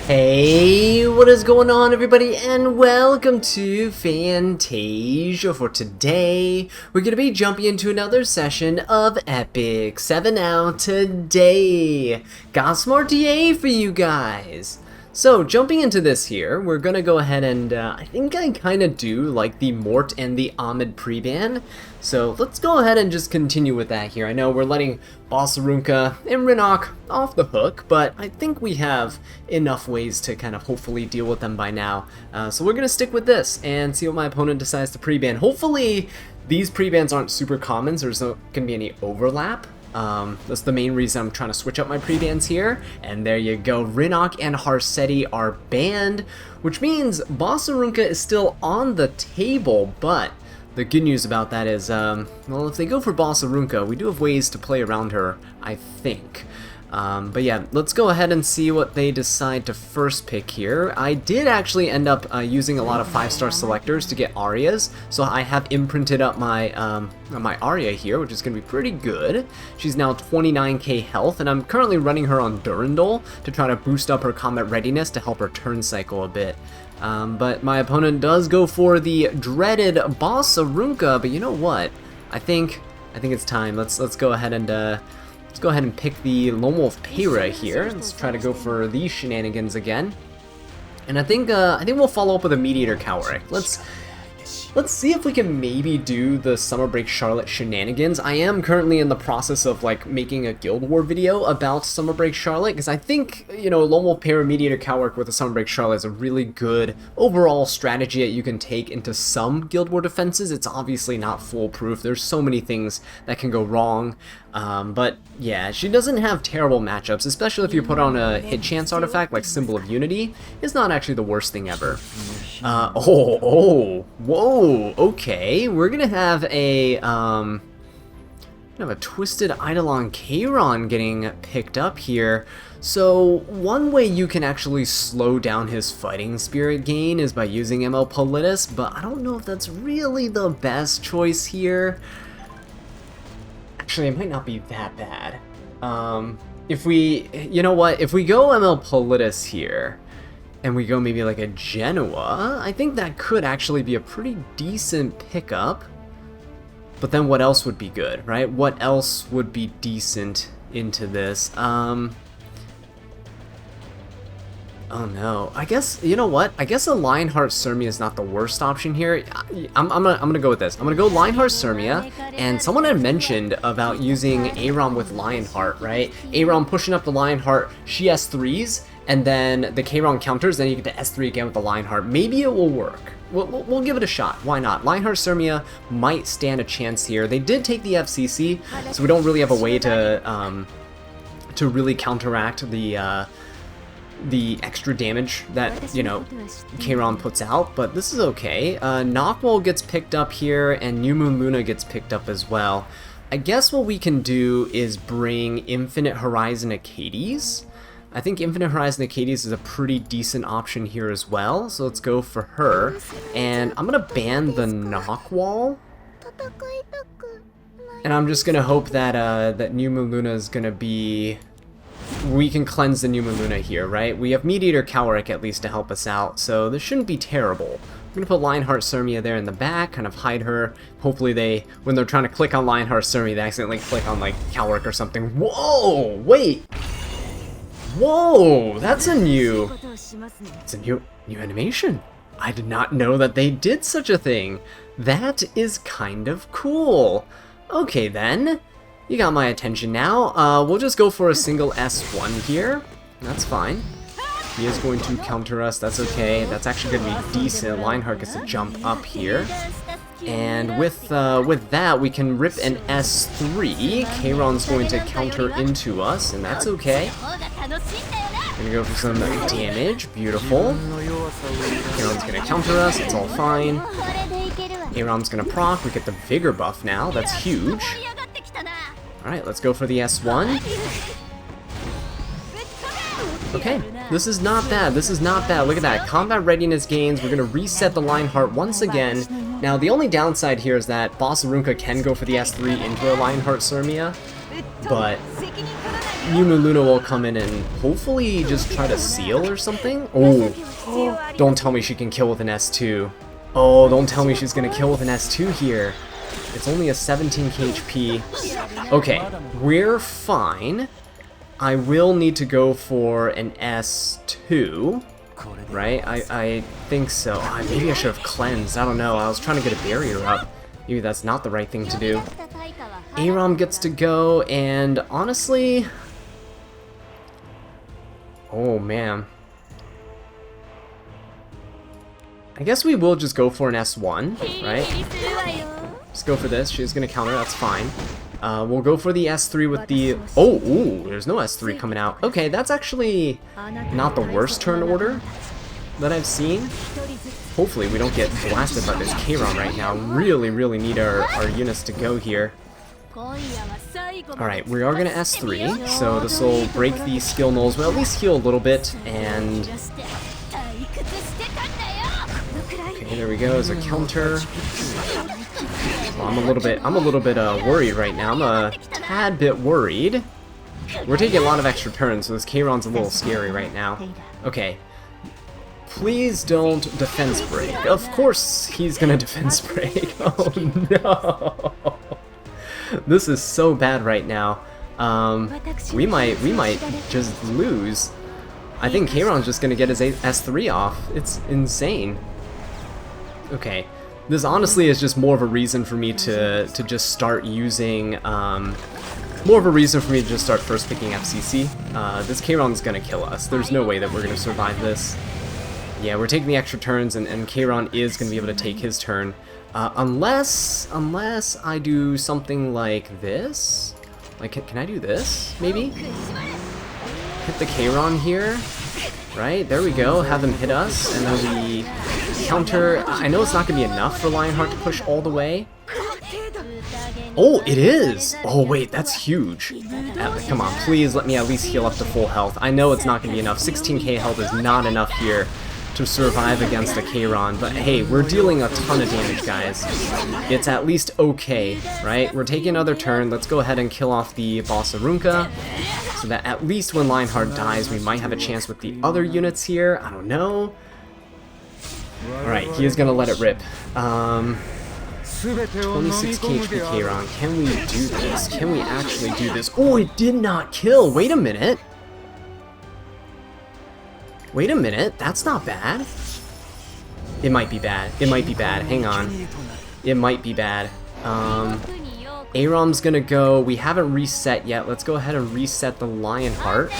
Hey, what is going on everybody, and welcome to Fantasia. For today, we're going to be jumping into another session of Epic 7 out today. Got some RTA for you guys. So, jumping into this here, we're going to go ahead and, I think I kind of do like the Mort and the Ahmed pre-ban. So, let's go ahead and just continue with that here. I know we're letting Bossarunka and Rinok off the hook, but I think we have enough ways to kind of hopefully deal with them by now. So we're going to stick with this and see what my opponent decides to pre-ban. Hopefully, these pre-bans aren't super common, so there's not going to be any overlap. That's the main reason I'm trying to switch up my pre-bans here. And there you go, Rinok and Harsetti are banned, which means Bossarunka is still on the table, but the good news about that is, well, if they go for Bossarunka, we do have ways to play around her, I think. But yeah, let's go ahead and see what they decide to first pick here. I did actually end up using a lot of 5-star selectors to get Arias, so I have imprinted up my my Aria here, which is going to be pretty good. She's now 29k health, and I'm currently running her on Durandal to try to boost up her combat readiness to help her turn cycle a bit. But my opponent does go for the dreaded Bossarunka, but you know what? I think it's time. Let's go ahead and pick the Lone Wolf Pera here. Let's try to go for these shenanigans again. And I think we'll follow up with a Mediator Cowrick. Let's see if we can maybe do the Summer Break Charlotte shenanigans. I am currently in the process of like making a Guild War video about Summer Break Charlotte, because I think, you know, Lone Wolf Pera Mediator Cowrick with a Summer Break Charlotte is a really good overall strategy that you can take into some Guild War defenses. It's obviously not foolproof. There's so many things that can go wrong. But yeah, she doesn't have terrible matchups, especially if you put on a hit chance artifact like Symbol of Unity. It's not actually the worst thing ever. Whoa, okay, we're gonna have a Twisted Eidolon Kayron getting picked up here. So one way you can actually slow down his fighting spirit gain is by using ML Politis, but I don't know if that's really the best choice here. Actually, it might not be that bad. If we go ML Politis here, and we go maybe like a Genoa, I think that could actually be a pretty decent pickup. But then what else would be good, right? What else would be decent into this? Oh no, I guess, you know what? I guess a Lionheart Sirmia is not the worst option here. I'm gonna go with this. I'm gonna go Lionheart Sirmia, and someone had mentioned about using Aram with Lionheart, right? Aram pushing up the Lionheart, she S3s, and then the Kayron counters, then you get the S3 again with the Lionheart. Maybe it will work. We'll give it a shot. Why not? Lionheart Sirmia might stand a chance here. They did take the FCC, so we don't really have a way to really counteract the extra damage that, you know, Kayron puts out, but this is okay. Knockwall gets picked up here, and New Moon Luna gets picked up as well. I guess what we can do is bring Infinite Horizon Acades. I think Infinite Horizon Acades is a pretty decent option here as well, so let's go for her. And I'm gonna ban the Knockwall, and I'm just gonna hope that that New Moon Luna is gonna be... We can cleanse the New Moon Luna here, right? We have Mediator Cowrick at least to help us out, so this shouldn't be terrible. I'm gonna put Lionheart Sirmia there in the back, kind of hide her. Hopefully they, when they're trying to click on Lionheart Sirmia, they accidentally click on like Cowrick or something. Whoa! Wait! Whoa! It's a new animation. I did not know that they did such a thing. That is kind of cool. Okay then. You got my attention now. We'll just go for a single S1 here. That's fine. He is going to counter us. That's okay. That's actually going to be decent. Lionheart gets to jump up here. And with that, we can rip an S3. Kayron's going to counter into us, and that's okay. Gonna go for some damage. Beautiful. Kayron's gonna counter us. It's all fine. Aram's gonna proc. We get the Vigor buff now. That's huge. Alright, let's go for the S1. Okay, this is not bad. This is not bad. Look at that. Combat readiness gains. We're gonna reset the Lionheart once again. Now, the only downside here is that Bossarunka can go for the S3 into a Lionheart Sirmia, but Yumu Luna will come in and hopefully just try to seal or something. Oh, don't tell me she can kill with an S2. Oh, don't tell me she's gonna kill with an S2 here. It's only a 17k HP. Okay, we're fine. I will need to go for an S2, right? I think so. Maybe I should have cleansed. I don't know. I was trying to get a barrier up. Maybe that's not the right thing to do. Aram gets to go, and honestly... Oh, man. I guess we will just go for an S1, right? Just go for this. She's going to counter. That's fine. We'll go for the S3 with the... Oh, ooh, there's no S3 coming out. Okay, that's actually not the worst turn order that I've seen. Hopefully we don't get blasted by this K-Ron right now. Really need our units to go here. Alright, we are going to S3, so this will break these skill nulls. We'll at least heal a little bit, and... Okay, there we go, as a counter. Well, I'm a little bit worried right now. I'm a tad bit worried. We're taking a lot of extra turns, so this K-Ron's a little scary right now. Okay. Please don't defense break. Of course he's gonna defense break. Oh no. This is so bad right now. We might just lose. I think K-Ron's just gonna get his S3 off. It's insane. Okay. This honestly is just more of a reason for me to just start using, more of a reason for me to just start first picking FCC. This K-Ron's gonna kill us. There's no way that we're gonna survive this. Yeah, we're taking the extra turns, and K-Ron is gonna be able to take his turn. Unless I do something like this. Like, can I do this, maybe? Hit the K-Ron here. Right, there we go, have them hit us, and then we counter. I know it's not going to be enough for Lionheart to push all the way. Oh, it is! Oh wait, that's huge. Come on, please let me at least heal up to full health. I know it's not going to be enough. 16k health is not enough here to survive against a K-Ron, but hey, we're dealing a ton of damage, guys. It's at least okay, right? We're taking another turn. Let's go ahead and kill off the boss Arunka, so that at least when Lionheart dies, we might have a chance with the other units here. I don't know. Alright, he is gonna let it rip. 26k HP K-Ron. Can we do this? Can we actually do this? Oh, it did not kill! Wait a minute! Wait a minute, that's not bad. It might be bad. It might be bad. Hang on. It might be bad. Aram's gonna go. We haven't reset yet. Let's go ahead and reset the Lionheart.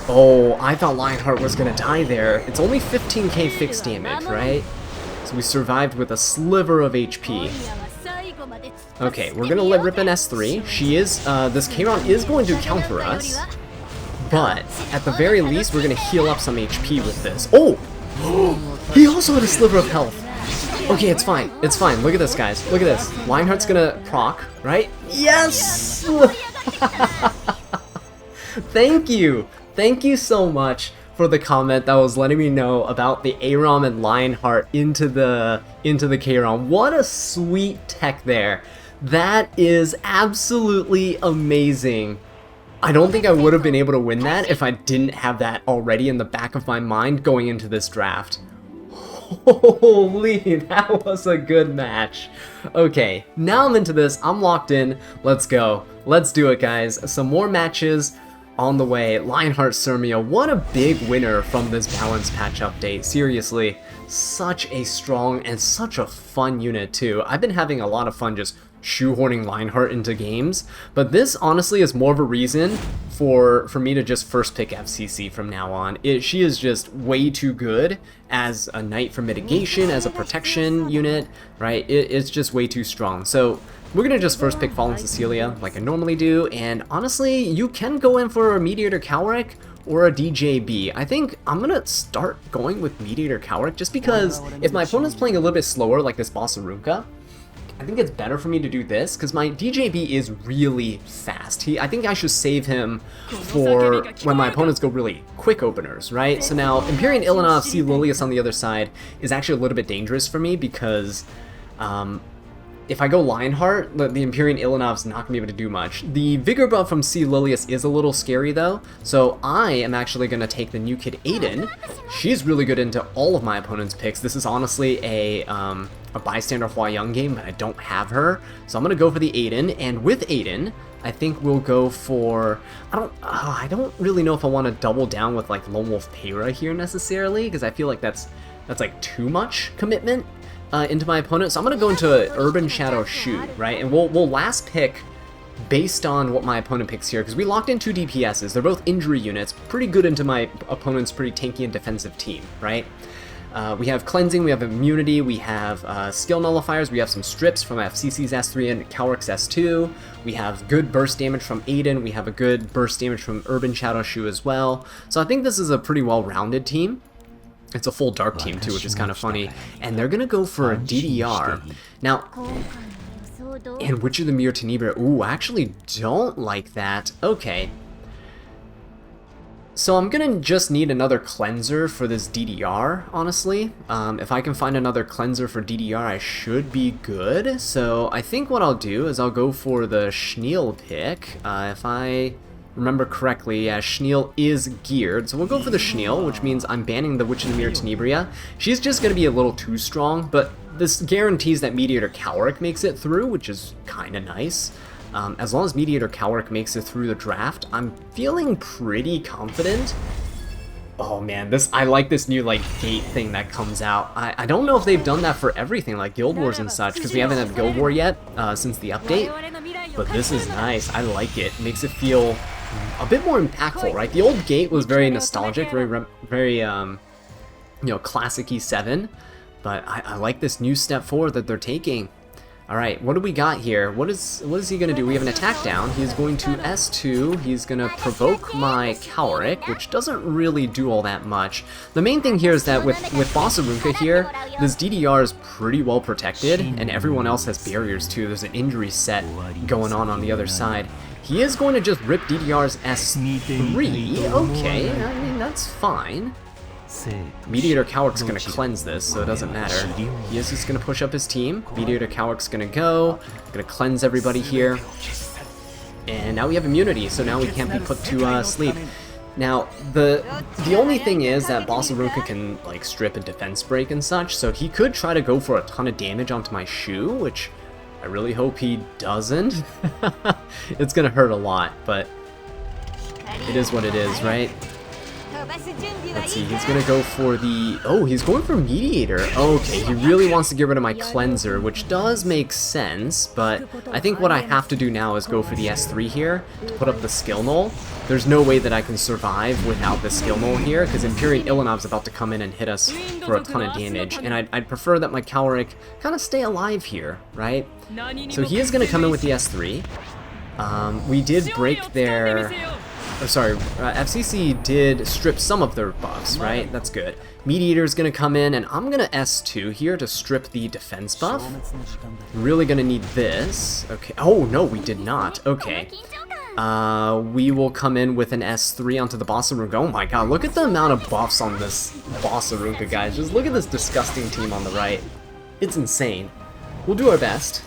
Oh, I thought Lionheart was gonna die there. It's only 15k fixed damage, right? So we survived with a sliver of HP. Okay, we're gonna let rip an S3. She is, this K-Ron is going to counter us. But, at the very least, we're gonna heal up some HP with this. Oh! He also had a sliver of health. Okay, it's fine. It's fine. Look at this, guys. Look at this. Lionheart's gonna proc, right? Yes! Thank you! Thank you so much for the comment that was letting me know about the Aram and Lionheart into the K-Ron. What a sweet tech there. That is absolutely amazing. I don't think I would have been able to win that if I didn't have that already in the back of my mind going into this draft. Holy, that was a good match. Okay, now I'm into this. I'm locked in. Let's go. Let's do it, guys. Some more matches on the way. Lionheart Sirmia, what a big winner from this balance patch update. Seriously, such a strong and such a fun unit too. I've been having a lot of fun just shoehorning Lionheart into games, but this honestly is more of a reason for me to just first pick FCC from now on. She is just way too good as a knight for mitigation, as a protection unit, right? It's just way too strong. So we're gonna just first pick Fallen Cecilia like I normally do, and honestly, you can go in for a Mediator Cowrick or a DJB. I think I'm gonna start going with Mediator Cowrick just because if my opponent's playing a little bit slower like this boss Arunka, I think it's better for me to do this because my DJB is really fast. I think I should save him for when my opponents go really quick openers, right? So now Empyrean Ilanov, see Lilius on the other side is actually a little bit dangerous for me because if I go Lionheart, the Empyrean Illanov's not going to be able to do much. The Vigor buff from C. Lilius is a little scary though, so I am actually going to take the new kid Aiden. She's really good into all of my opponent's picks. This is honestly a bystander Hua Young game, but I don't have her, so I'm going to go for the Aiden, and with Aiden, I think we'll go for... I don't really know if I want to double down with like Lone Wolf Peyra here necessarily, because I feel like that's like too much commitment into my opponent. So I'm going to go into Urban Shadow Shu, right? And we'll last pick based on what my opponent picks here, because we locked in 2 DPSs. They're both injury units, pretty good into my opponent's pretty tanky and defensive team, right? We have Cleansing, we have Immunity, we have Skill Nullifiers, we have some strips from FCC's S3 and Calric's S2, we have good burst damage from Aiden, we have a good burst damage from Urban Shadow Shu as well. So I think this is a pretty well-rounded team. It's a full dark team too, which is kind of funny. And they're gonna go for a DDR. Now, and Witch of the Mirror Tenebria. Ooh, I actually don't like that. Okay. So I'm gonna just need another cleanser for this DDR, honestly. If I can find another cleanser for DDR, I should be good. So I think what I'll do is I'll go for the Schneel pick. If I remember correctly, Schneel is geared, so we'll go for the Schneel, which means I'm banning the Witch of the Mirror Tenebria. She's just going to be a little too strong, but this guarantees that Mediator Calric makes it through, which is kind of nice. As long as Mediator Calric makes it through the draft, I'm feeling pretty confident. Oh man, I like this new like gate thing that comes out. I don't know if they've done that for everything, like Guild Wars and such, because we haven't had Guild War yet since the update. But this is nice. I like it. Makes it feel a bit more impactful, right? The old gate was very nostalgic, very you know, classic-y 7, but I like this new step forward that they're taking. All right, what do we got here? What is he gonna do? We have an attack down. He's going to S2. He's gonna provoke my Calric, which doesn't really do all that much. The main thing here is that with Bossarunka here, this DDR is pretty well protected, and everyone else has barriers too. There's an injury set going on the other side. He is going to just rip DDR's S3. Okay, I mean, that's fine. Mediator Calric's going to cleanse this, so it doesn't matter. He is just going to push up his team. Mediator Calric's going to go. Going to cleanse everybody here. And now we have immunity, so now we can't be put to sleep. Now, the only thing is that Bossarunka can like strip and defense break and such, so he could try to go for a ton of damage onto my Shu, which I really hope he doesn't. It's going to hurt a lot, but it is what it is, right? Let's see, he's gonna go for the... Oh, he's going for Mediator. Okay, he really wants to get rid of my Cleanser, which does make sense, but I think what I have to do now is go for the S3 here to put up the skill null. There's no way that I can survive without the skill null here, because Empyrean Illanov's about to come in and hit us for a ton of damage, and I'd prefer that my Calric kind of stay alive here, right? So he is gonna come in with the S3. We did break their... Oh, sorry, FCC did strip some of their buffs, right? That's good. Mediator's gonna come in, and I'm gonna S2 here to strip the defense buff. Really gonna need this. Okay. Oh, no, we did not. Okay. We will come in with an S3 onto the Bossarunka. Oh my god, look at the amount of buffs on this Bossarunka, guys. Just look at this disgusting team on the right. It's insane. We'll do our best.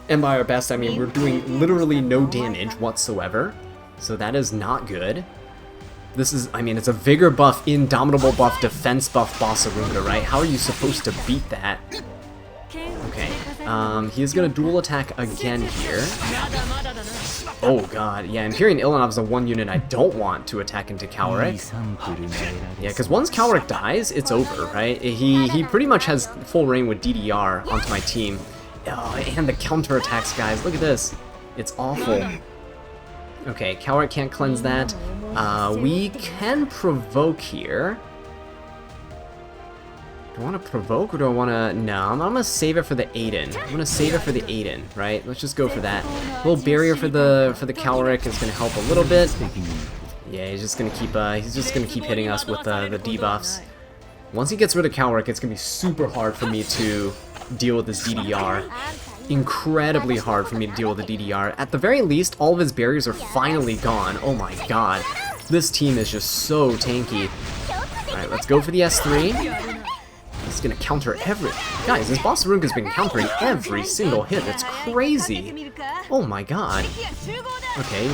And by our best, I mean we're doing literally no damage whatsoever. So that is not good. This is, I mean, it's a Vigor buff, Indomitable buff, Defense buff Bossarunka, right? How are you supposed to beat that? Okay, he is gonna dual attack again here. Oh god, yeah, Empyrean Illanov's the one unit I don't want to attack into Calric. Yeah, because once Calric dies, it's over, right? He pretty much has full reign with DDR onto my team. Oh, and the counterattacks, guys, look at this. It's awful. Okay, Calric can't cleanse that. We can provoke here. Do I want to provoke or do I want to... No, I'm going to save it for the Aiden. I'm going to save it for the Aiden, right? Let's just go for that. A little barrier for the Calric is going to help a little bit. Yeah, he's just going to keep hitting us with the debuffs. Once he gets rid of Calric, it's going to be super hard for me to deal with this DDR. Incredibly hard for me to deal with the DDR. At the very least, all of his barriers are finally gone. Oh my god. This team is just so tanky. Alright, let's go for the S3. He's gonna counter every... Guys, this boss Arunca's been countering every single hit. That's crazy. Oh my god. Okay,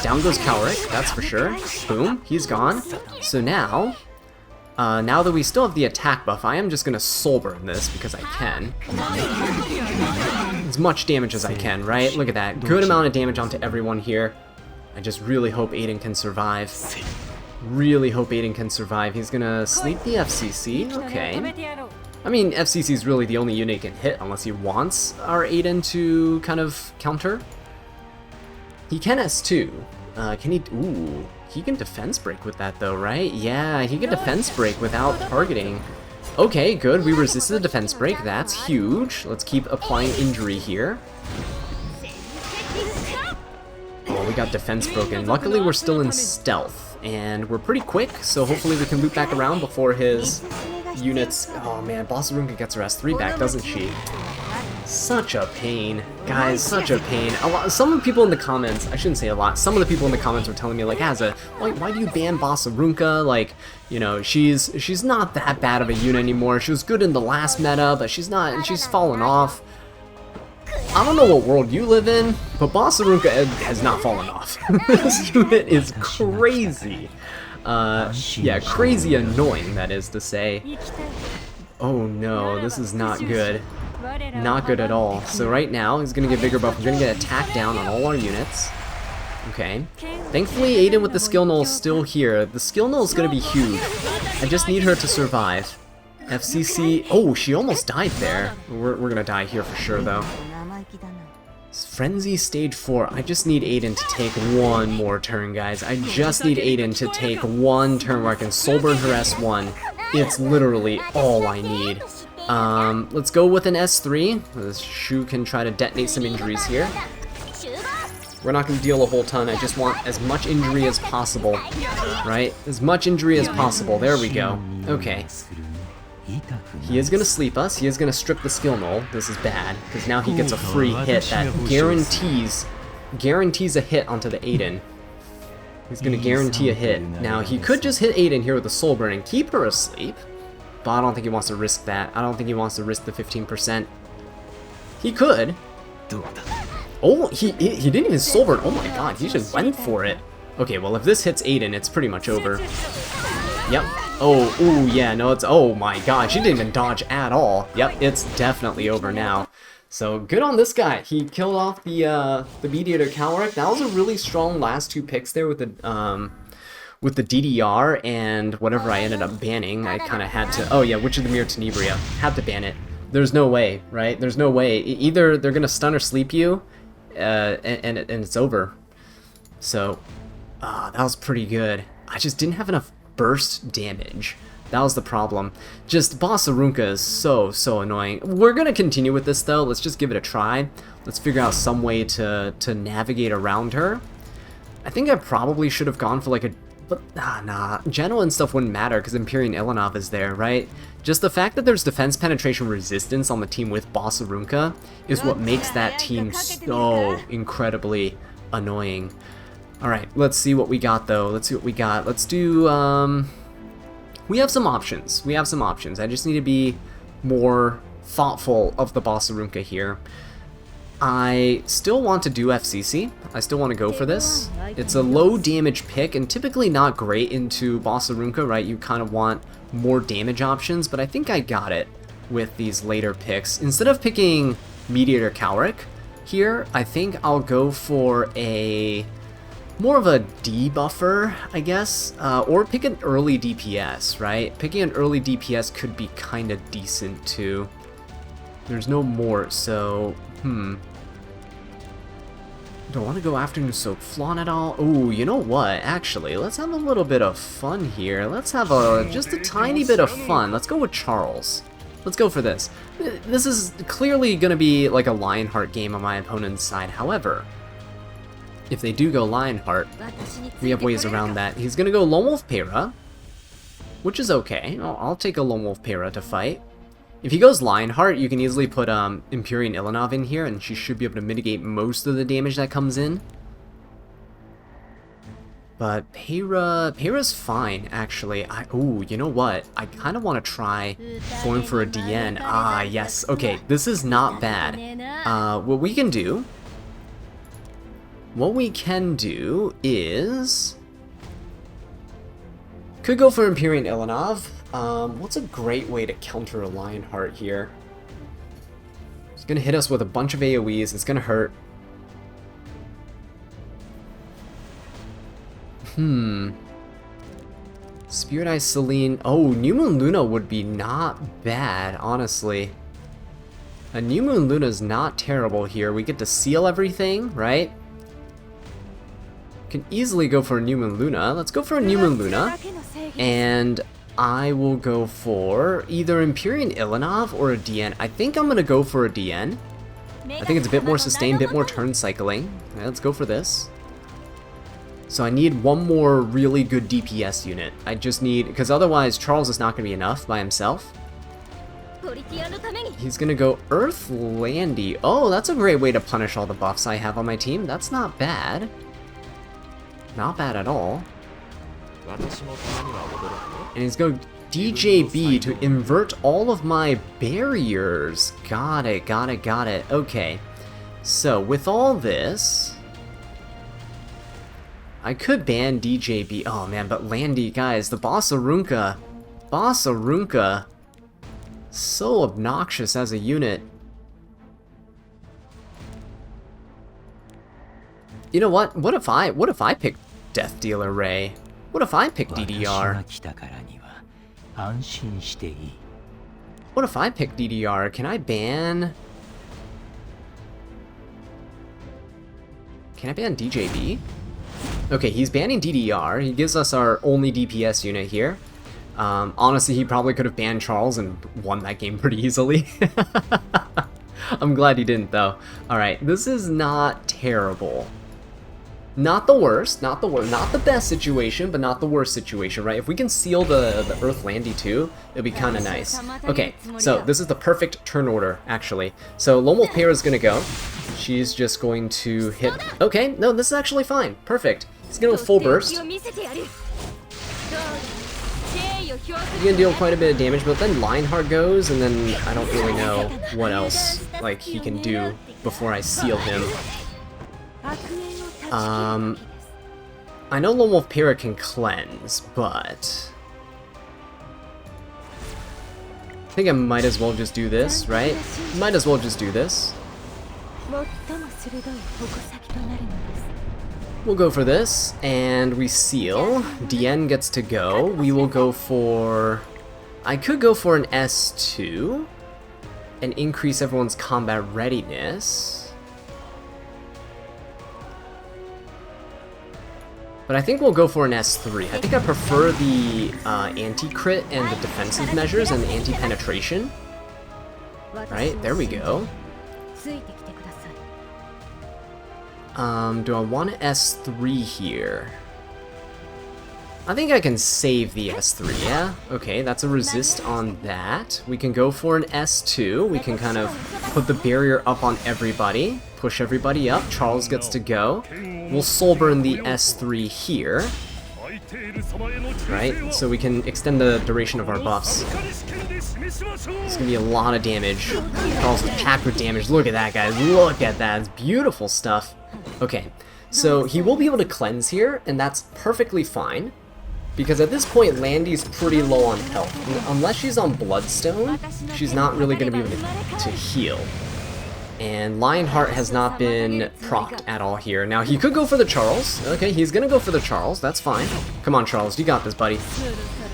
down goes Calric, that's for sure. Boom, he's gone. So now... now that we still have the attack buff, I am just gonna soul burn this because I can. As much damage as I can, right? Look at that. Good amount of damage onto everyone here. I just really hope Aiden can survive. Really hope Aiden can survive. He's gonna sleep the FCC. Okay. I mean, FCC is really the only unit he can hit unless he wants our Aiden to kind of counter. He can S2. Can he... Ooh. He can defense break with that though, right? Yeah, he can defense break without targeting. Okay, good. We resisted the defense break. That's huge. Let's keep applying injury here. Oh, we got defense broken. Luckily, we're still in stealth, and we're pretty quick, so hopefully we can loop back around before his units... Oh man, Boss Arunca gets her S3 back, doesn't she? Such a pain. Guys, such a pain. Some of the people in the comments, I shouldn't say a lot, some of the people in the comments were telling me, like, Azza, why do you ban Boss Arunca? Like, you know, she's not that bad of a unit anymore. She was good in the last meta, but she's fallen off. I don't know what world you live in, but Boss Arunca has not fallen off. This unit is crazy. Yeah, crazy annoying, that is to say. Oh no, this is not good. Not good at all. So right now, he's gonna get bigger buff. We're gonna get attack down on all our units. Okay. Thankfully, Aiden with the skill null is still here. The skill null is gonna be huge. I just need her to survive. FCC... Oh, she almost died there. We're gonna die here for sure, though. Frenzy stage 4. I just need Aiden to take one more turn, guys. I just need Aiden to take one turn where I can soul burn her S1. It's literally all I need. Let's go with an S3. This Shu can try to detonate some injuries here. We're not going to deal a whole ton. I just want as much injury as possible. Right? As much injury as possible. There we go. Okay. He is going to sleep us. He is going to strip the skill null. This is bad, because now he gets a free hit that guarantees a hit onto the Aiden. He's going to guarantee a hit. Now, he could just hit Aiden here with a soul burn and keep her asleep, but I don't think he wants to risk that. I don't think he wants to risk the 15%. He could. Oh, he didn't even soul burn. Oh my god, he just went for it. Okay, well, if this hits Aiden, it's pretty much over. Yep. Oh, ooh, yeah, no, it's... Oh my god, she didn't even dodge at all. Yep, it's definitely over now. So, good on this guy. He killed off the Mediator Calric. That was a really strong last two picks there with the DDR and whatever I ended up banning. I kind of had to... Oh yeah, Witch of the Mirror Tenebria. Had to ban it. There's no way, right? There's no way. Either they're gonna stun or sleep you, and it's over. So, that was pretty good. I just didn't have enough burst damage. That was the problem. Just Boss Arunca is so annoying. We're gonna continue with this though. Let's just give it a try. Let's figure out some way to navigate around her. I think I probably should have gone for like a... But, nah. Genoa and stuff wouldn't matter because Empyrean Ilanov is there, right? Just the fact that there's defense penetration resistance on the team with Boss Arunca is what makes that team so incredibly annoying. Alright, let's see what we got though. Let's see what we got. Let's do, we have some options. We have some options. I just need to be more thoughtful of the Boss Arunca here. I still want to do FCC. I still want to go for this. It's a low damage pick and typically not great into Boss Arunca, right? You kind of want more damage options, but I think I got it with these later picks. Instead of picking Mediator Calric here, I think I'll go for a... more of a debuffer, I guess, or pick an early DPS, right? Picking an early DPS could be kind of decent too. There's no more, so, Don't want to go after Nusok Flan at all. Oh, you know what? Actually, let's have a little bit of fun here. Let's have just a tiny bit of fun. Let's go with Charles. Let's go for this. This is clearly going to be like a Lionheart game on my opponent's side. However, if they do go Lionheart, we have ways around that. He's going to go Lone Wolf Para, which is okay. I'll take a Lone Wolf Para to fight. If he goes Lionheart, you can easily put Empyrean Ilanov in here, and she should be able to mitigate most of the damage that comes in. But Peyra's fine, actually. Ooh, you know what? I kind of want to try going for a Diene. Ah, yes. Okay, this is not bad. What we can do is... Could go for Empyrean Ilanov. What's a great way to counter a Lionheart here? It's gonna hit us with a bunch of AoEs. It's gonna hurt. Spirit Eye Celine. Oh, New Moon Luna would be not bad, honestly. A New Moon Luna's not terrible here. We get to seal everything, right? Can easily go for a New Moon Luna. Let's go for a New Moon Luna. And I will go for either Empyrean Ilanov or a Diene. I think I'm gonna go for a Diene. I think it's a bit more sustained, a bit more turn cycling. Right, let's go for this. So I need one more really good DPS unit. I just need, because otherwise Charles is not going to be enough by himself. He's going to go Earth Landy. Oh, that's a great way to punish all the buffs I have on my team. That's not bad. Not bad at all. And he's going DJB to invert all of my barriers. Got it, got it, got it. Okay. So with all this... I could ban DJB. Oh man, but Landy, guys, the Boss Arunca. So obnoxious as a unit. You know what? What if I pick Death Dealer Ray? What if I pick DDR? What if I pick DDR? Can I ban DJB? Okay, he's banning DDR. He gives us our only DPS unit here. Honestly, he probably could have banned Charles and won that game pretty easily. I'm glad he didn't, though. Alright, this is not terrible. Not the worst, not the best situation, but not the worst situation, right? If we can seal the Earth Landy too, it'll be kind of nice. Okay, so this is the perfect turn order, actually. So Lone Wolf Peyra is going to go. She's just going to hit... Okay, no, this is actually fine. Perfect. He's going to full burst. He's going to deal quite a bit of damage, but then Lionheart goes, and then I don't really know what else like he can do before I seal him. I know Lone Wolf Peyra can cleanse, but... I think I might as well just do this, right? Might as well just do this. We'll go for this, and we seal. Diene gets to go. We will go for... I could go for an S2 and increase everyone's combat readiness. But I think we'll go for an S3. I think I prefer the anti-crit and the defensive measures and the anti-penetration. Right, there we go. Do I want an S3 here? I think I can save the S3, yeah? Okay, that's a resist on that. We can go for an S2. We can kind of put the barrier up on everybody. Push everybody up. Charles gets to go. We'll soul burn the S3 here. Right? So we can extend the duration of our buffs. It's gonna be a lot of damage. Charles is packed with damage. Look at that, guys. Look at that. It's beautiful stuff. Okay, so he will be able to cleanse here, and that's perfectly fine. Because at this point, Landy's pretty low on health. And unless she's on Bloodstone, she's not really going to be able to heal. And Lionheart has not been procced at all here. Now, he could go for the Charles. Okay, he's going to go for the Charles. That's fine. Come on, Charles. You got this, buddy.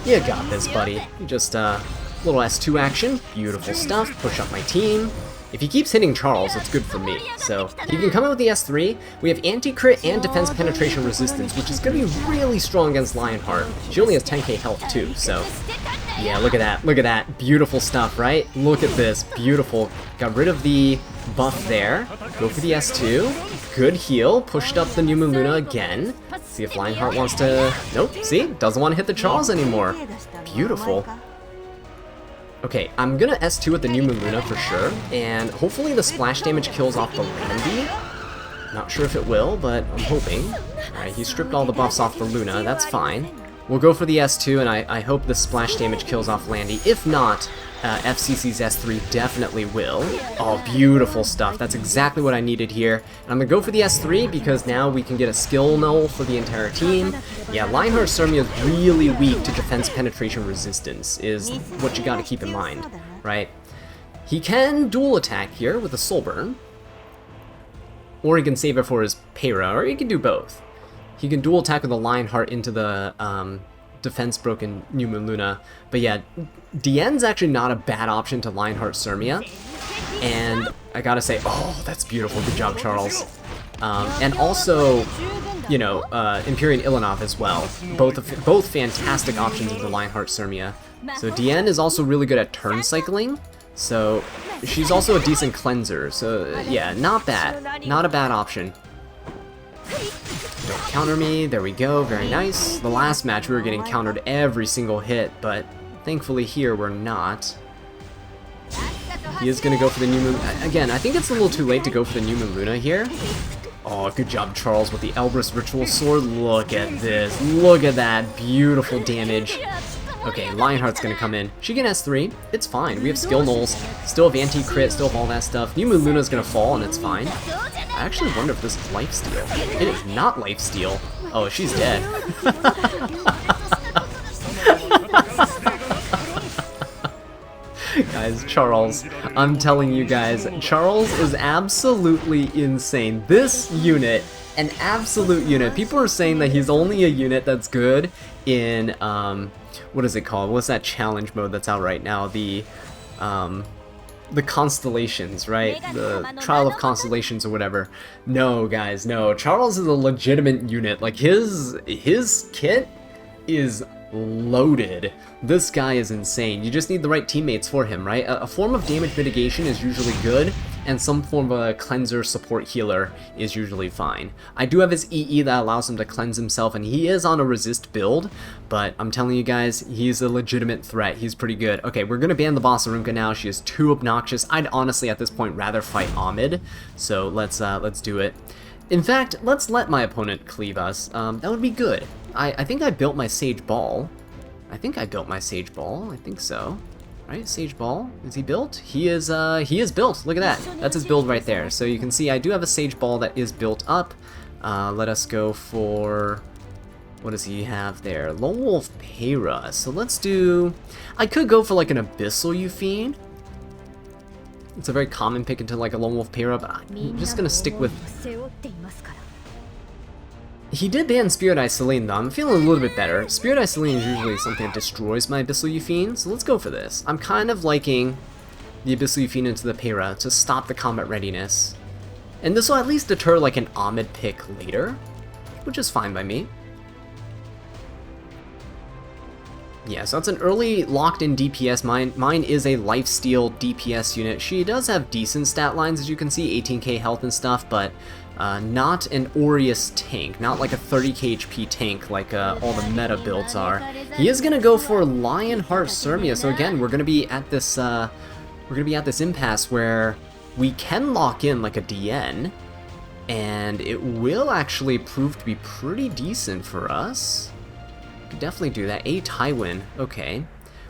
You got this, buddy. You just, little S2 action. Beautiful stuff. Push up my team. If he keeps hitting Charles, it's good for me. So, he can come out with the S3. We have anti-crit and defense penetration resistance, which is going to be really strong against Lionheart. She only has 10k health too, so... Yeah, look at that. Look at that. Beautiful stuff, right? Look at this. Beautiful. Got rid of the buff there. Go for the S2. Good heal. Pushed up the New Moon Luna again. See if Lionheart wants to... Nope. See? Doesn't want to hit the Charles anymore. Beautiful. Okay, I'm gonna S2 with the New Moon Luna for sure, and hopefully the splash damage kills off the Landy. Not sure if it will, but I'm hoping. Alright, he stripped all the buffs off the Luna, that's fine. We'll go for the S2, and I hope the splash damage kills off Landy. If not, FCC's S3 definitely will. Oh, beautiful stuff. That's exactly what I needed here. And I'm going to go for the S3 because now we can get a skill null for the entire team. Yeah, Lionheart Surmia is really weak to defense penetration resistance, is what you got to keep in mind, right? He can dual attack here with a Soul Burn, or he can save it for his Para, or he can do both. He can dual attack with a Lionheart into the defense broken New Moon Luna. But yeah, Diene's actually not a bad option to Lionheart Surmia. And I gotta say, oh, that's beautiful. Good job, Charles. And also, you know, Empyrean Ilanov as well. Both fantastic options into Lionheart Surmia. So Diene is also really good at turn cycling. So she's also a decent cleanser. So yeah, not bad. Not a bad option. Don't counter me, there we go, very nice. The last match we were getting countered every single hit, but thankfully here we're not. He is going to go for the New Moon. Again, I think it's a little too late to go for the New Moon Luna here. Oh, good job, Charles, with the Elbrus Ritual Sword. Look at this, look at that beautiful damage. Okay, Lionheart's gonna come in. She can S3, it's fine. We have skill nulls, still have anti-crit, still have all that stuff. New Moon Luna's gonna fall and it's fine. I actually wonder if this is lifesteal. It is not lifesteal. Oh, she's dead. Guys, Charles, I'm telling you guys, Charles is absolutely insane. This unit, an absolute unit. People are saying that he's only a unit that's good in, what is it called? What's that challenge mode that's out right now? The Constellations, right? The Trial of Constellations or whatever. No, guys, no. Charles is a legitimate unit. Like, his kit is loaded. This guy is insane. You just need the right teammates for him, right? A form of damage mitigation is usually good, and some form of a cleanser support healer is usually fine. I do have his EE that allows him to cleanse himself, and he is on a resist build, but I'm telling you guys, he's a legitimate threat. He's pretty good. Okay, we're gonna ban the boss Arunka now. She is too obnoxious. I'd honestly at this point rather fight Ahmed, so let's do it. In fact, let's let my opponent cleave us. That would be good. I think I built my Sage Ball. I think so. Right, Sage Ball, is he built? He is built, look at that. That's his build right there. So you can see I do have a Sage Ball that is built up. Let us go for, what does he have there? Lone Wolf Para. So let's do, I could go for like an Abyssal Euphine. It's a very common pick into like a Lone Wolf Para, but I'm just gonna stick with... He did ban Spirit Eye Selene though. I'm feeling a little bit better. Spirit Eye Selene is usually something that destroys my Abyssal Euphine, so let's go for this. I'm kind of liking the Abyssal Euphine into the Para to stop the combat readiness. And this will at least deter like an Ahmed pick later, which is fine by me. Yeah, so that's an early locked-in DPS. Mine is a lifesteal DPS unit. She does have decent stat lines, as you can see, 18k health and stuff, but not an Aureus tank, not like a 30k HP tank like all the meta builds are. He is gonna go for Lionheart Surmia, so again, we're gonna be at this impasse where we can lock in like a Diene, and it will actually prove to be pretty decent for us. Could definitely do that. A Tywin, okay.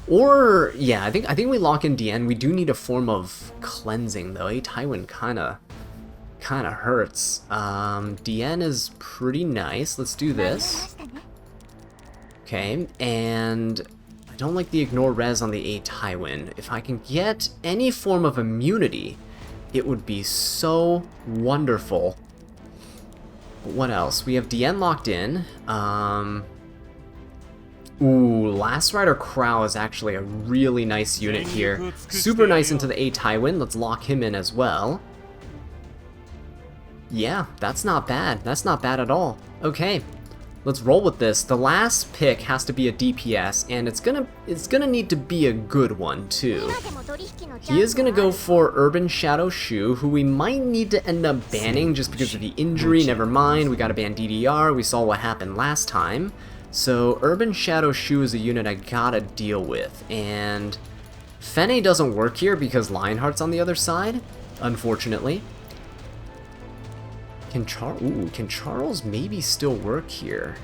Or yeah, I think we lock in Diene. We do need a form of cleansing though. A Tywin kinda hurts. Diene is pretty nice. Let's do this. Okay, and I don't like the ignore res on the A Tywin. If I can get any form of immunity, it would be so wonderful. But what else? We have Diene locked in. Ooh, Last Rider Crow is actually a really nice unit here. Super nice into the A Tywin. Let's lock him in as well. Yeah, that's not bad. That's not bad at all. Okay, let's roll with this. The last pick has to be a DPS, and it's gonna need to be a good one too. He is gonna go for Urban Shadow Shu, who we might need to end up banning just because of the injury. Never mind, we gotta ban DDR. We saw what happened last time. So Urban Shadow Shu is a unit I gotta deal with, and Fene doesn't work here because Lionheart's on the other side, unfortunately. Can Charles maybe still work here?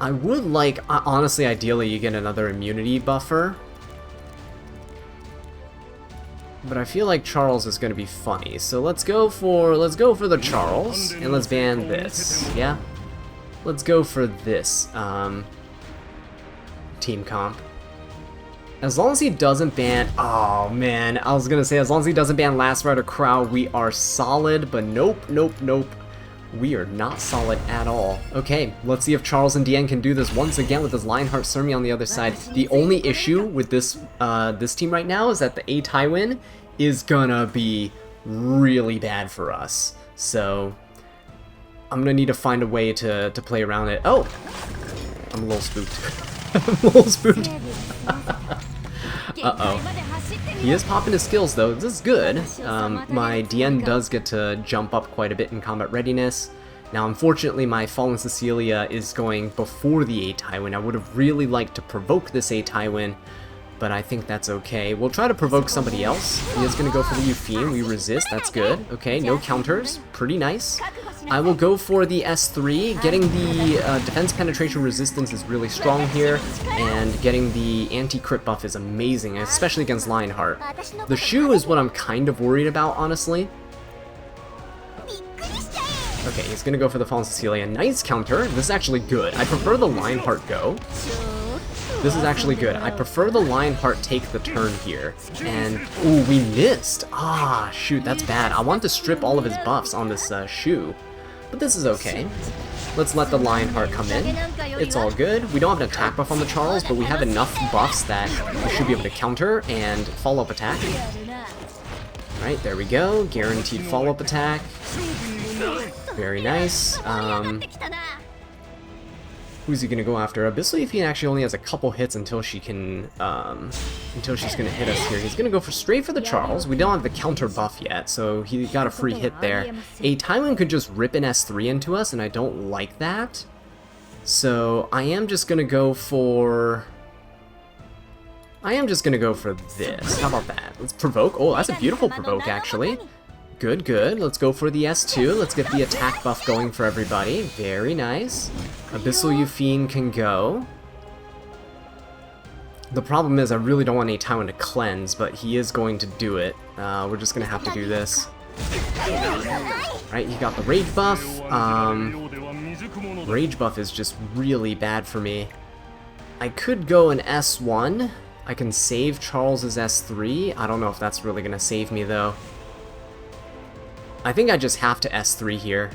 I would like, honestly, ideally you get another immunity buffer. But I feel like Charles is going to be funny, so let's go for the Charles, and let's ban this, yeah? Let's go for this, team comp. As long as he doesn't ban, oh man, I was going to say, as long as he doesn't ban Last Rider Crow, we are solid, but nope. We are not solid at all. Okay, let's see if Charles and Diene can do this once again with his Lionheart Surmi on the other side. The only issue with this this team right now is that the A Tywin is gonna be really bad for us. So I'm gonna need to find a way to play around it. Oh! I'm a little spooked. I'm a little spooked. Uh-oh. He is popping his skills though, this is good. My Diene does get to jump up quite a bit in combat readiness. Now unfortunately my Fallen Cecilia is going before the A Tywin. I would have really liked to provoke this A Tywin, but I think that's okay. We'll try to provoke somebody else. He is going to go for the Yufine, we resist, that's good. Okay, no counters, pretty nice. I will go for the S3. Getting the defense penetration resistance is really strong here, and getting the anti-crit buff is amazing, especially against Lionheart. The Shu is what I'm kind of worried about, honestly. Okay, he's gonna go for the Fallen Cecilia. Nice counter. This is actually good. I prefer the Lionheart go. This is actually good. I prefer the Lionheart take the turn here. And, ooh, we missed. Ah, shoot, that's bad. I want to strip all of his buffs on this Shu. But this is okay. Let's let the Lionheart come in. It's all good. We don't have an attack buff on the Charles, but we have enough buffs that we should be able to counter and follow-up attack. Alright, there we go. Guaranteed follow-up attack. Very nice. Who's he gonna go after? Abyssal Yufine actually only has a couple hits until she can, until she's gonna hit us here. He's gonna go straight for the Charles. We don't have the counter buff yet, so he got a free hit there. A Tywin could just rip an S3 into us, and I don't like that. So I am just gonna go for this. How about that? Let's provoke. Oh, that's a beautiful provoke, actually. Good, good. Let's go for the S2. Let's get the attack buff going for everybody. Very nice. Abyssal Yufine can go. The problem is I really don't want A Tywin to cleanse, but he is going to do it. We're just going to have to do this. Right, he got the rage buff. Rage buff is just really bad for me. I could go an S1. I can save Charles's S3. I don't know if that's really going to save me, though. I think I just have to S3 here.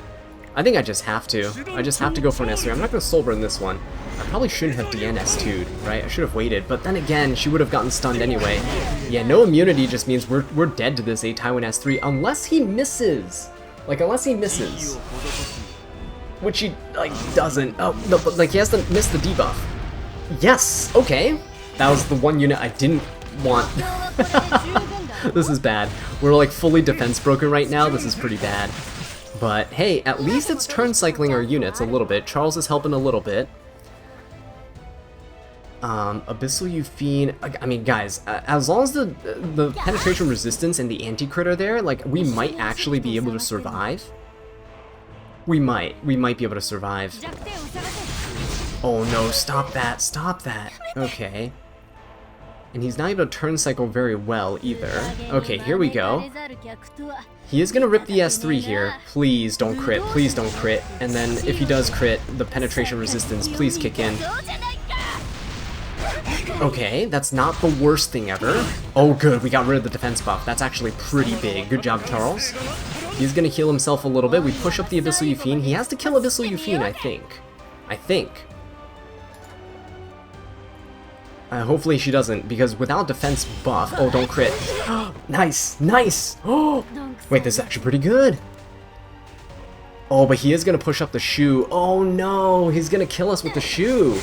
I think I just have to. I just have to go for an S3. I'm not going to soul burn this one. I probably shouldn't have Diene S2'd, right? I should have waited, but then again, she would have gotten stunned anyway. Yeah, no immunity just means we're dead to this A Tywin S3 unless he misses. Like, unless he misses. Which he, like, doesn't. Oh, no, but, like, he has to miss the debuff. Yes! Okay. That was the one unit I didn't want. This is bad. We're like fully defense broken right now. This is pretty bad. But hey, at least it's turn cycling our units a little bit. Charles is helping a little bit. Abyssal Yufine. I mean, guys, as long as the penetration resistance and the anti-crit are there, like, we might actually be able to survive. We might be able to survive. Oh no, stop that, stop that. Okay. And he's not able to turn cycle very well either. Okay, here we go. He is gonna rip the S3 here. Please don't crit, please don't crit. And then if he does crit, the penetration resistance, please kick in. Okay, that's not the worst thing ever. Oh good, we got rid of the defense buff. That's actually pretty big. Good job, Charles. He's gonna heal himself a little bit. We push up the Abyssal Yufine. He has to kill Abyssal Yufine, I think. Hopefully she doesn't, because without defense buff... Oh, don't crit. Nice! Nice! Oh! Wait, this is actually pretty good! Oh, but he is going to push up the Shu. Oh no! He's going to kill us with the Shu!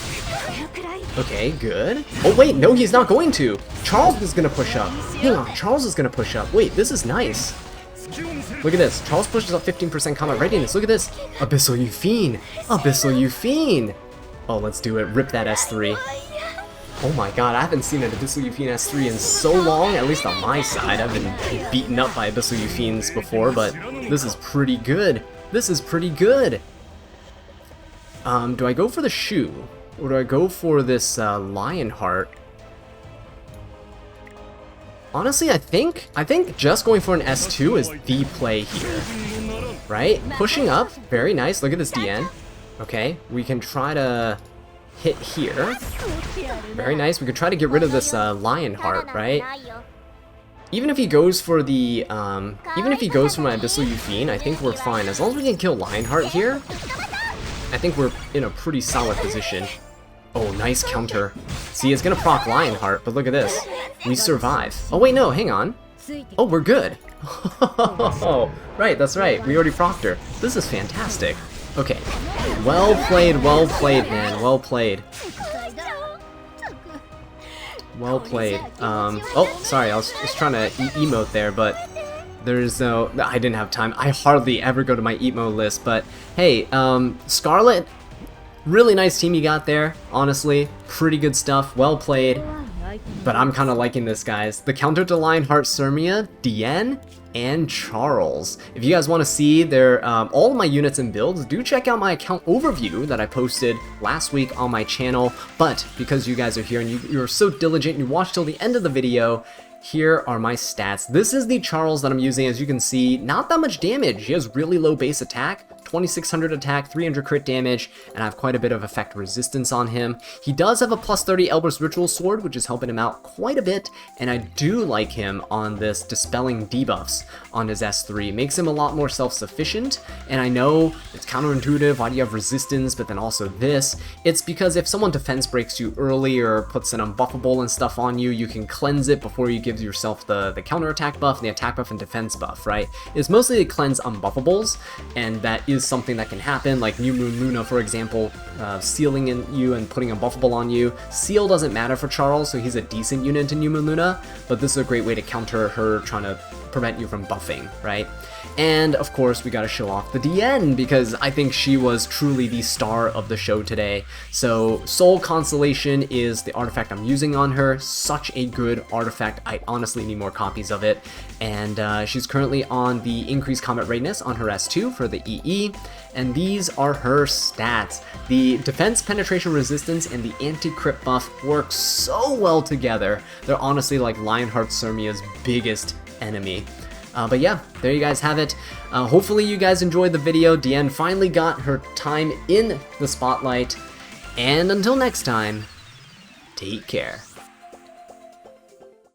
Okay, good. Oh wait, no he's not going to! Charles is going to push up! Hang on, Charles is going to push up. Wait, this is nice! Look at this. Charles pushes up 15% combat readiness. Look at this! Abyssal Yufine! Abyssal Yufine! Oh, let's do it. Rip that S3. Oh my god, I haven't seen an Abyssal Euphine S3 in so long, at least on my side. I've been beaten up by Abyssal Euphines before, but this is pretty good. This is pretty good. Do I go for the shoe? Or do I go for this Lionheart? Honestly, I think just going for an S2 is the play here. Right? Pushing up, very nice. Look at this Diene. Okay, we can try to hit here. Very nice. We could try to get rid of this Lionheart, right? Even if he goes for the, even if he goes for my Abyssal Euphine, I think we're fine. As long as we can kill Lionheart here, I think we're in a pretty solid position. Oh, nice counter. See, it's gonna proc Lionheart, but look at this. We survive. Oh wait, no, hang on. Oh, we're good. Oh, right, that's right. We already procced her. This is fantastic. Okay. Well played, man. Well played. Well played. Oh, sorry, I was just trying to emote there, but there's no... I didn't have time. I hardly ever go to my emote list, but hey, Scarlet, really nice team you got there, honestly. Pretty good stuff. Well played. But I'm kind of liking this, guys. The counter to Lionheart, Sirmia, Diene, and Charles. If you guys want to see their all of my units and builds, do check out my account overview that I posted last week on my channel. But because you guys are here and you're so diligent and you watched till the end of the video, here are my stats. This is the Charles that I'm using. As you can see, not that much damage. He has really low base attack, 2600 attack, 300 crit damage, and I have quite a bit of effect resistance on him. He does have a plus 30 Elber's Ritual Sword, which is helping him out quite a bit, and I do like him on this dispelling debuffs on his S3. Makes him a lot more self-sufficient, and I know it's counterintuitive, why do you have resistance, but then also this. It's because if someone defense breaks you early or puts an unbuffable and stuff on you, you can cleanse it before you give yourself the counterattack buff, and the attack buff and defense buff, right? It's mostly to cleanse unbuffables, and that is something that can happen, like New Moon Luna, for example, sealing in you and putting a buffable on you. Seal doesn't matter for Charles, so he's a decent unit to New Moon Luna, but this is a great way to counter her trying to prevent you from buffing, right? And of course, we gotta show off the Diene, because I think she was truly the star of the show today. So Soul Constellation is the artifact I'm using on her. Such a good artifact. I honestly need more copies of it. And she's currently on the increased combat readiness on her S2 for the EE. And these are her stats. The defense, penetration, resistance, and the anti-crit buff work so well together. They're honestly like Lionheart Sirmia's biggest enemy. But yeah, there you guys have it. Hopefully you guys enjoyed the video. Diene finally got her time in the spotlight. And until next time, take care.